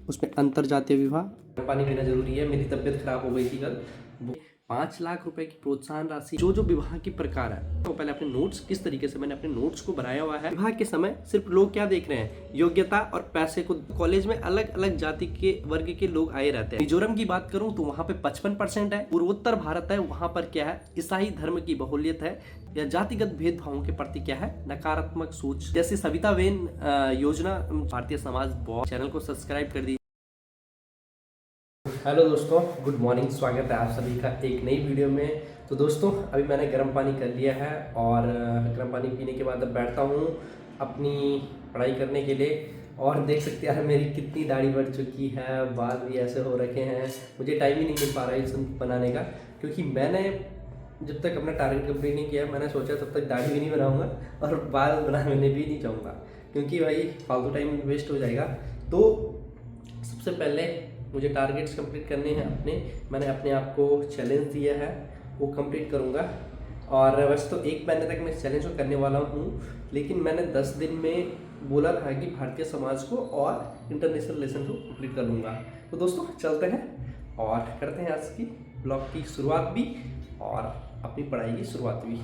उसमें अंतर जातीय विवाह। पानी पीना जरूरी है। मेरी तबीयत खराब हो गई थी कल। 5 लाख रुपए की प्रोत्साहन राशि, जो जो विवाह की प्रकार है। तो पहले अपने नोट्स किस तरीके से मैंने अपने नोट्स को बनाया हुआ है। विवाह के समय सिर्फ लोग क्या देख रहे हैं, योग्यता और पैसे को। कॉलेज में अलग अलग जाति के वर्ग के लोग आए रहते हैं। मिजोरम की बात करूं तो वहां पे 55% है। पूर्वोत्तर भारत है, वहां पर क्या है, ईसाई धर्म की बहुल्यत है या जातिगत भेदभावों के प्रति क्या है, नकारात्मक सोच। जैसे सविता वेन योजना। भारतीय समाज बहुत। चैनल को सब्सक्राइब कर दीजिए। हेलो दोस्तों, गुड मॉर्निंग। स्वागत है आप सभी का एक नई वीडियो में। तो दोस्तों, अभी मैंने गर्म पानी कर लिया है और गर्म पानी पीने के बाद अब बैठता हूँ अपनी पढ़ाई करने के लिए। और देख सकते हैं मेरी कितनी दाढ़ी बढ़ चुकी है, बाल भी ऐसे हो रखे हैं। मुझे टाइम ही नहीं मिल पा रहा है इस बनाने का, क्योंकि मैंने जब तक अपना टारगेट कंप्लीट नहीं किया, मैंने सोचा तब तक दाढ़ी भी नहीं बनाऊंगा और बाल बनाने भी नहीं चाहूँगा, क्योंकि भाई फालतू टाइम वेस्ट हो जाएगा। तो सबसे पहले मुझे टारगेट्स कंप्लीट करने हैं अपने। मैंने अपने आप को चैलेंज दिया है, वो कंप्लीट करूँगा। और वैसे तो 1 महीने तक मैं इस चैलेंज को करने वाला हूँ, लेकिन मैंने 10 दिन में बोला था कि भारतीय समाज को और इंटरनेशनल रिलेशन को कंप्लीट कर लूँगा। तो दोस्तों चलते हैं और करते हैं आज की ब्लॉग की शुरुआत भी और अपनी पढ़ाई की शुरुआत भी।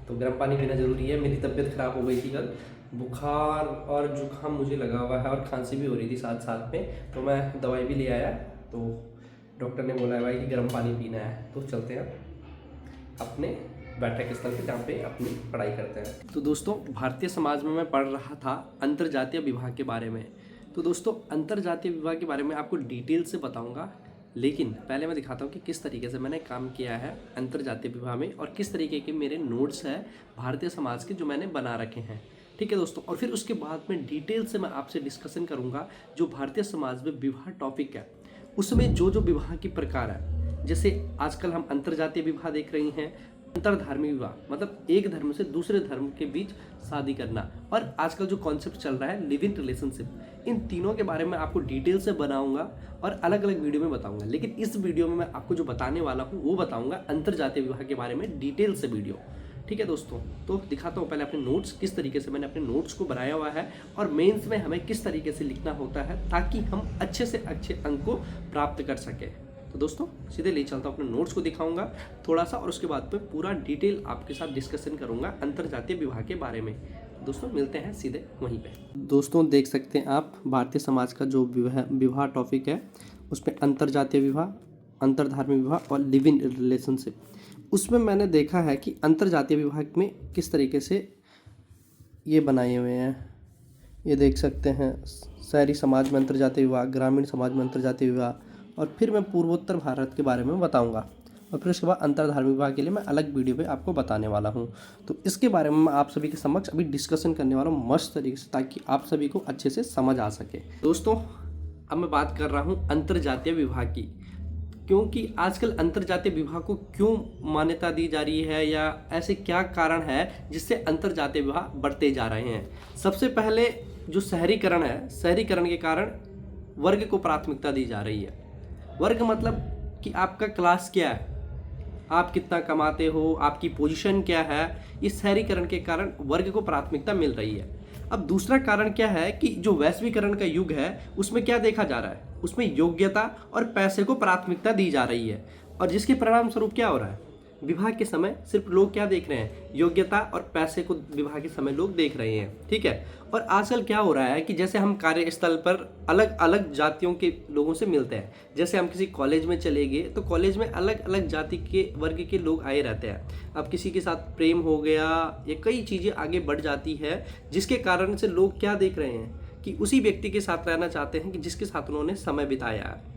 तो गर्म पानी पीना ज़रूरी है। मेरी तबीयत ख़राब हो गई थी कल, बुखार और जुकाम मुझे लगा हुआ है और खांसी भी हो रही थी साथ साथ में। तो मैं दवाई भी ले आया। तो डॉक्टर ने बोला है भाई कि गर्म पानी पीना है। तो चलते हैं अपने बैठक स्थल पे, जहाँ पे अपनी पढ़ाई करते हैं। तो दोस्तों, भारतीय समाज में मैं पढ़ रहा था अंतरजातीय विवाह के बारे में। तो दोस्तों, अंतरजातीय विवाह के बारे में आपको डिटेल से बताऊंगा, लेकिन पहले मैं दिखाता हूँ कि किस तरीके से मैंने काम किया है अंतरजातीय विवाह में और किस तरीके के मेरे नोट्स हैं भारतीय समाज के जो मैंने बना रखे हैं। ठीक है दोस्तों, और फिर उसके बाद में डिटेल से मैं आपसे डिस्कशन करूंगा जो भारतीय समाज में विवाह टॉपिक है, उसमें जो जो विवाह की प्रकार है। जैसे आजकल हम अंतरजातीय विवाह देख रही हैं, अंतरधर्मी विवाह मतलब एक धर्म से दूसरे धर्म के बीच शादी करना, और आजकल जो कॉन्सेप्ट चल रहा है लिव इन रिलेशनशिप। इन तीनों के बारे में आपको डिटेल से बनाऊंगा और अलग अलग वीडियो में बताऊंगा। लेकिन इस वीडियो में मैं आपको जो बताने वाला हूँ वो बताऊंगा अंतरजातीय विवाह के बारे में डिटेल से वीडियो। ठीक है दोस्तों, तो दिखाता हूँ पहले अपने नोट्स किस तरीके से मैंने अपने नोट्स को बनाया हुआ है और मेंस में हमें किस तरीके से लिखना होता है ताकि हम अच्छे से अच्छे अंक को प्राप्त कर सकें। तो दोस्तों सीधे ले चलता हूँ, अपने नोट्स को दिखाऊंगा थोड़ा सा और उसके बाद पे पूरा डिटेल आपके साथ डिस्कशन करूंगा अंतरजातीय विवाह के बारे में। दोस्तों मिलते हैं सीधे वहीं पे। दोस्तों देख सकते हैं आप भारतीय समाज का जो विवाह टॉपिक है, उसमें अंतरजातीय विवाह, अंतरधार्मिक विवाह और लिव इन रिलेशनशिप। उसमें मैंने देखा है कि अंतरजातीय विवाह में किस तरीके से ये बनाए हुए हैं। ये देख सकते हैं शहरी समाज में अंतरजातीय विवाह, ग्रामीण समाज में अंतरजातीय विवाह, और फिर मैं पूर्वोत्तर भारत के बारे में बताऊंगा। और फिर उसके बाद अंतरधार्मिक विवाह के लिए मैं अलग वीडियो पे आपको बताने वाला हूँ। तो इसके बारे में मैं आप सभी के समक्ष अभी डिस्कशन करने वाला हूँ मस्त तरीके से, ताकि आप सभी को अच्छे से समझ आ सके। दोस्तों अब मैं बात कर रहा हूँ अंतरजातीय विवाह की, क्योंकि आजकल अंतरजातीय विवाह को क्यों मान्यता दी जा रही है या ऐसे क्या कारण है जिससे अंतरजातीय विवाह बढ़ते जा रहे हैं। सबसे पहले जो शहरीकरण है, शहरीकरण के कारण वर्ग को प्राथमिकता दी जा रही है। वर्ग मतलब कि आपका क्लास क्या है, आप कितना कमाते हो, आपकी पोजीशन क्या है। इस शहरीकरण के कारण वर्ग को प्राथमिकता मिल रही है। अब दूसरा कारण क्या है कि जो वैश्वीकरण का युग है उसमें क्या देखा जा रहा है, उसमें योग्यता और पैसे को प्राथमिकता दी जा रही है, और जिसके परिणाम स्वरूप क्या हो रहा है, विवाह के समय सिर्फ लोग क्या देख रहे हैं, योग्यता और पैसे को विवाह के समय लोग देख रहे हैं। ठीक है, और आजकल क्या हो रहा है कि जैसे हम कार्यस्थल पर अलग अलग जातियों के लोगों से मिलते हैं। जैसे हम किसी कॉलेज में चले गए तो कॉलेज में अलग अलग जाति के वर्ग के लोग आए रहते हैं। अब किसी के साथ प्रेम हो गया या कई चीज़ें आगे बढ़ जाती है, जिसके कारण से लोग क्या देख रहे हैं कि उसी व्यक्ति के साथ रहना चाहते हैं कि जिसके साथ उन्होंने समय बिताया है।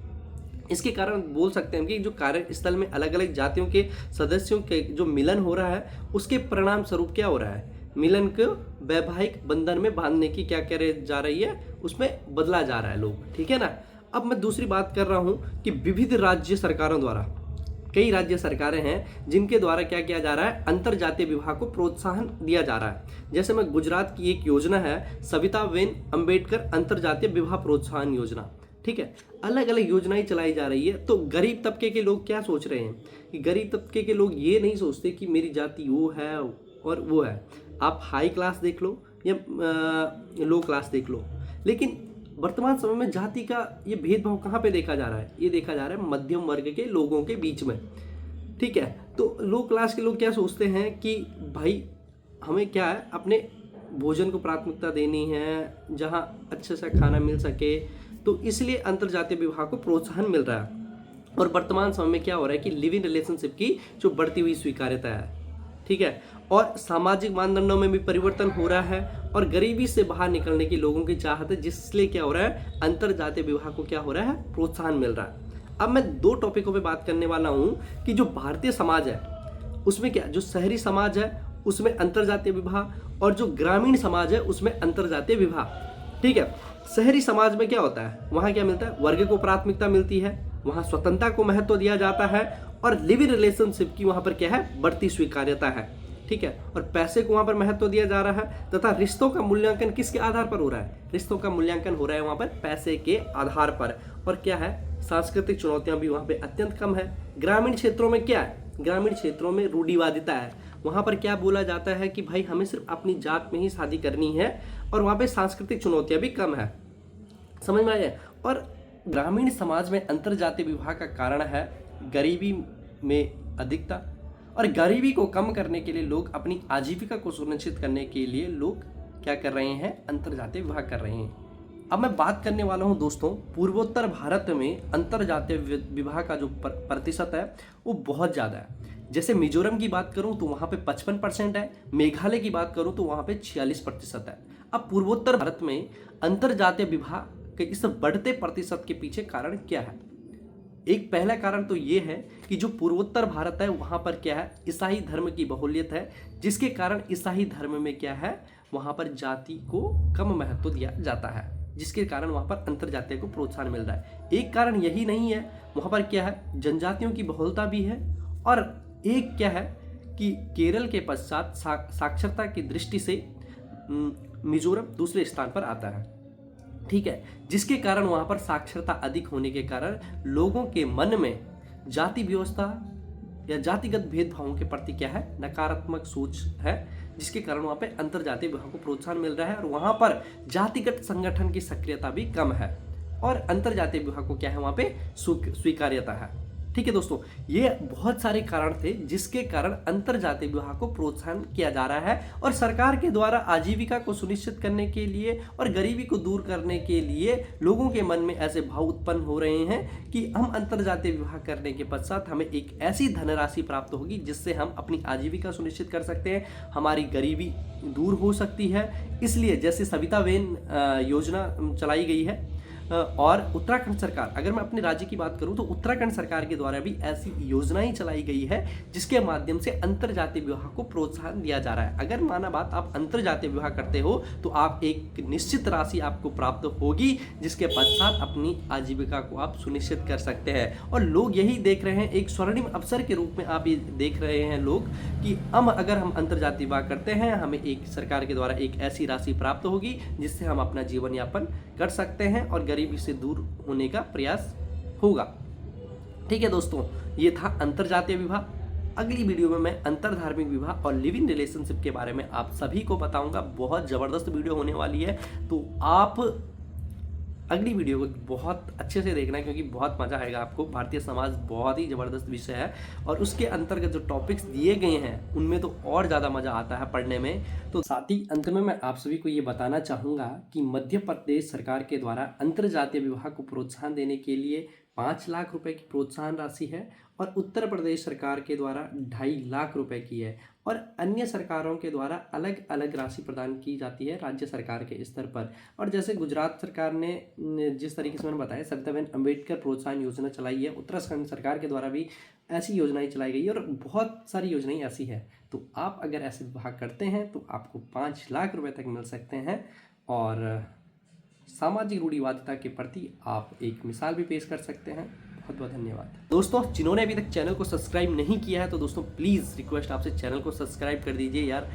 इसके कारण बोल सकते हैं कि जो कार्यस्थल में अलग अलग जातियों के सदस्यों के जो मिलन हो रहा है, उसके परिणाम स्वरूप क्या हो रहा है, मिलन को वैवाहिक बंधन में बांधने की क्या करे जा रही है, उसमें बदला जा रहा है लोग। ठीक है ना। अब मैं दूसरी बात कर रहा हूँ कि विविध राज्य सरकारों द्वारा, कई राज्य सरकारें हैं जिनके द्वारा क्या किया जा रहा है, अंतरजातीय विवाह को प्रोत्साहन दिया जा रहा है। जैसे मैं गुजरात की एक योजना है सविता वेन अम्बेडकर अंतरजातीय विवाह प्रोत्साहन योजना। ठीक है, अलग अलग योजनाएं चलाई जा रही है। तो गरीब तबके के लोग क्या सोच रहे हैं कि गरीब तबके के लोग ये नहीं सोचते कि मेरी जाति वो है और वो है। आप हाई क्लास देख लो या लो क्लास देख लो, लेकिन वर्तमान समय में जाति का ये भेदभाव कहाँ पे देखा जा रहा है? ये देखा जा रहा है मध्यम वर्ग के लोगों के बीच में, ठीक है। तो लो क्लास के लोग क्या सोचते हैं कि भाई हमें क्या है, अपने भोजन को प्राथमिकता देनी है, जहाँ अच्छे से खाना मिल सके, तो इसलिए अंतरजातीय विवाह को प्रोत्साहन मिल रहा है। और वर्तमान समय में क्या हो रहा है कि लिव इन रिलेशनशिप की जो बढ़ती हुई स्वीकार्यता है, ठीक है, और सामाजिक मानदंडों में भी परिवर्तन हो रहा है, और गरीबी से बाहर निकलने की लोगों की चाहत है, जिसलिए क्या हो रहा है, अंतरजातीय विवाह को क्या हो रहा है, प्रोत्साहन मिल रहा है। अब मैं दो टॉपिकों पे बात करने वाला हूँ कि जो भारतीय समाज है उसमें क्या, जो शहरी समाज है उसमें अंतरजातीय विवाह, और जो ग्रामीण समाज है उसमें अंतरजातीय विवाह, ठीक है। शहरी समाज में क्या होता है, वहाँ क्या मिलता है, वर्ग को प्राथमिकता मिलती है, वहाँ स्वतंत्रता को महत्व दिया जाता है, और लिव इन रिलेशनशिप की वहाँ पर क्या है, बढ़ती स्वीकार्यता है, ठीक है। और पैसे को वहाँ पर महत्व दिया जा रहा है, तथा रिश्तों का मूल्यांकन किसके आधार पर हो रहा है, रिश्तों का मूल्यांकन हो रहा है वहाँ पर पैसे के आधार पर। और क्या है, सांस्कृतिक चुनौतियाँ भी वहाँ पे अत्यंत कम है। ग्रामीण क्षेत्रों में क्या है, ग्रामीण क्षेत्रों में रूढ़िवादिता है, वहाँ पर क्या बोला जाता है कि भाई हमें सिर्फ अपनी जात में ही शादी करनी है, और वहाँ पे सांस्कृतिक चुनौतियाँ भी कम है, समझ में आया। और ग्रामीण समाज में अंतरजातीय विवाह का कारण है गरीबी में अधिकता, और गरीबी को कम करने के लिए लोग अपनी आजीविका को सुनिश्चित करने के लिए लोग क्या कर रहे हैं, अंतरजातीय विवाह कर रहे हैं। अब मैं बात करने वाला हूं दोस्तों, पूर्वोत्तर भारत में अंतरजातीय विवाह का जो प्रतिशत है वो बहुत ज़्यादा है। जैसे मिजोरम की बात करूं तो वहाँ पे 55% है, मेघालय की बात करूं तो वहाँ पे 46% है। अब पूर्वोत्तर भारत में अंतरजातीय विवाह के इस बढ़ते प्रतिशत के पीछे कारण क्या है? एक पहला कारण तो ये है कि जो पूर्वोत्तर भारत है वहाँ पर क्या है, ईसाई धर्म की बहुल्यत है, जिसके कारण ईसाई धर्म में क्या है, वहाँ पर जाति को कम महत्व दिया जाता है, जिसके कारण वहाँ पर अंतरजातीय को प्रोत्साहन मिल रहा है। एक कारण यही नहीं है, वहाँ पर क्या है, जनजातियों की बहुलता भी है, और एक क्या है कि केरल के पश्चात साक्षरता की दृष्टि से मिजोरम दूसरे स्थान पर आता है, ठीक है, जिसके कारण वहाँ पर साक्षरता अधिक होने के कारण लोगों के मन में जाति व्यवस्था या जातिगत भेदभावों के प्रति क्या है, नकारात्मक सोच है, जिसके कारण वहाँ पे अंतरजातीय विवाह को प्रोत्साहन मिल रहा है, और वहाँ पर जातिगत संगठन की सक्रियता भी कम है, और अंतरजातीय विवाह को क्या है, वहाँ पे स्वीकार्यता है, ठीक है दोस्तों। ये बहुत सारे कारण थे जिसके कारण अंतरजातीय विवाह को प्रोत्साहन किया जा रहा है, और सरकार के द्वारा आजीविका को सुनिश्चित करने के लिए और गरीबी को दूर करने के लिए लोगों के मन में ऐसे भाव उत्पन्न हो रहे हैं कि हम अंतरजातीय विवाह करने के पश्चात हमें एक ऐसी धनराशि प्राप्त होगी जिससे हम अपनी आजीविका सुनिश्चित कर सकते हैं, हमारी गरीबी दूर हो सकती है। इसलिए जैसे सविता वेन योजना चलाई गई है, और उत्तराखंड सरकार, अगर मैं अपने राज्य की बात करूं तो उत्तराखंड सरकार के द्वारा भी ऐसी योजनाएं चलाई गई है जिसके माध्यम से अंतरजातीय विवाह को प्रोत्साहन दिया जा रहा है। अगर माना बात आप अंतरजातीय विवाह करते हो तो आप एक निश्चित राशि आपको प्राप्त होगी, जिसके पश्चात अपनी आजीविका को आप सुनिश्चित कर सकते हैं। और लोग यही देख रहे हैं, एक स्वर्णिम अवसर के रूप में आप ये देख रहे हैं लोग कि अगर हम अंतरजातीय विवाह करते हैं, हमें एक सरकार के द्वारा एक ऐसी राशि प्राप्त होगी जिससे हम अपना जीवन यापन कर सकते हैं और गरीबी से दूर होने का प्रयास होगा। ठीक है दोस्तों, ये था अंतरजातीय विवाह। अगली वीडियो में मैं अंतरधार्मिक विवाह और लिव इन रिलेशनशिप के बारे में आप सभी को बताऊंगा। बहुत ज़बरदस्त वीडियो होने वाली है, तो आप अगली वीडियो को बहुत अच्छे से देखना, क्योंकि बहुत मज़ा आएगा आपको। भारतीय समाज बहुत ही ज़बरदस्त विषय है, और उसके अंतर्गत जो टॉपिक्स दिए गए हैं उनमें तो और ज़्यादा मज़ा आता है पढ़ने में। तो साथ ही अंत में मैं आप सभी को ये बताना चाहूँगा कि मध्य प्रदेश सरकार के द्वारा अंतरजातीय विवाह को प्रोत्साहन देने के लिए 5 लाख रुपए की प्रोत्साहन राशि है, और उत्तर प्रदेश सरकार के द्वारा 2.5 लाख रुपए की है, और अन्य सरकारों के द्वारा अलग अलग राशि प्रदान की जाती है राज्य सरकार के स्तर पर। और जैसे गुजरात सरकार ने जिस तरीके से मैंने बताया, सविताबेन अम्बेडकर प्रोत्साहन योजना चलाई है, उत्तराखंड सरकार के द्वारा भी ऐसी योजनाएं चलाई गई है, और बहुत सारी योजनाएं ऐसी है। तो आप अगर ऐसे विवाह करते हैं तो आपको 5 लाख रुपए तक मिल सकते हैं, और सामाजिक रूढ़िवादिता के प्रति आप एक मिसाल भी पेश कर सकते हैं। बहुत बहुत धन्यवाद दोस्तों। जिन्होंने अभी तक चैनल को सब्सक्राइब नहीं किया है तो दोस्तों प्लीज़ रिक्वेस्ट आपसे, चैनल को सब्सक्राइब कर दीजिए यार।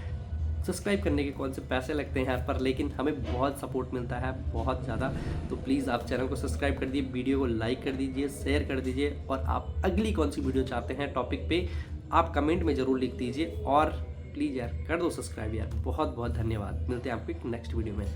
सब्सक्राइब करने के कौन से पैसे लगते हैं यहाँ पर, लेकिन हमें बहुत सपोर्ट मिलता है, बहुत ज़्यादा। तो प्लीज़ आप चैनल को सब्सक्राइब कर दीजिए, वीडियो को लाइक कर दीजिए, शेयर कर दीजिए, और आप अगली कौन सी वीडियो चाहते हैं टॉपिक पे आप कमेंट में ज़रूर लिख दीजिए, और प्लीज़ यार कर दो सब्सक्राइब यार। बहुत बहुत धन्यवाद। मिलते हैं आपको एक नेक्स्ट वीडियो में।